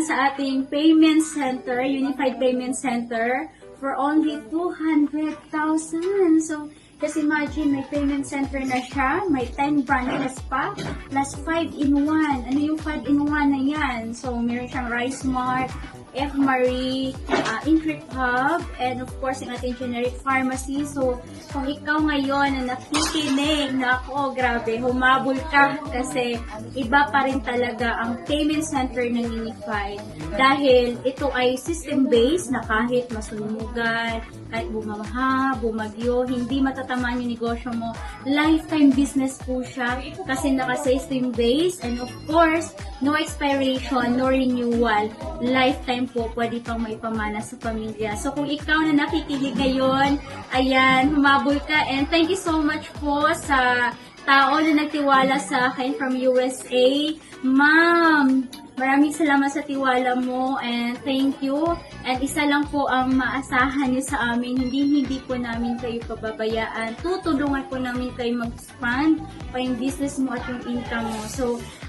sa ating payment center, Unified Payment Center, for only 200,000. So, just imagine, may payment center na siya, may 10 branches pa, plus 5-in-1. Ano yung 5-in-1 na yan? So, meron siyang Rice Mart, F. Marie, Intrip Hub, and of course, yung ating generic pharmacy. So, kung ikaw ngayon na nakikinig na ako, grabe, humabol ka kasi iba pa rin talaga ang payment center ng Unified. Dahil ito ay system-based na kahit masunugan, kahit bumaha, bumagyo, hindi matatamaan yung negosyo mo. Lifetime business po siya kasi naka-system-based, and of course, no expiration, no renewal. Lifetime po, pwede pang may pamana sa pamilya. So, kung ikaw na nakikinig ngayon, ayan, humabol ka. And thank you so much po sa tao na nagtiwala sa akin from USA. Ma'am, maraming salamat sa tiwala mo and thank you. And isa lang po ang maasahan niyo sa amin, hindi po namin kayo pababayaan. Tutulungan po namin kayo mag-expand pa yung business mo at yung income mo. So,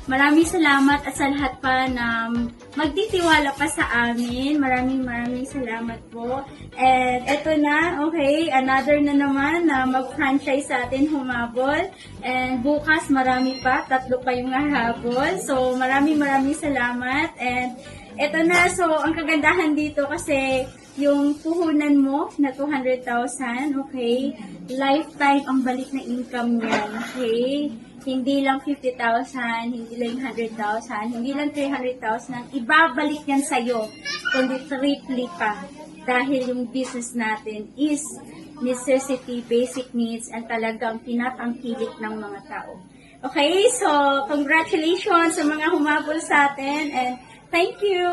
maraming salamat at sa lahat pa na magtitiwala pa sa amin. Maraming salamat po. And eto na, okay, another na naman na mag-franchise sa atin humabol. And bukas marami pa, 3 pa yung hahabol. So, maraming salamat. And eto na, so ang kagandahan dito kasi yung puhunan mo na 200,000, okay, lifetime ang balik na income niyan, okay? Hindi lang 50,000, hindi lang 100,000, hindi lang 300,000, ibabalik yan sa'yo, kundi triply pa. Dahil yung business natin is necessity, basic needs, and talagang pinapangkilik ng mga tao. Okay, so congratulations sa mga humabol sa atin, and thank you!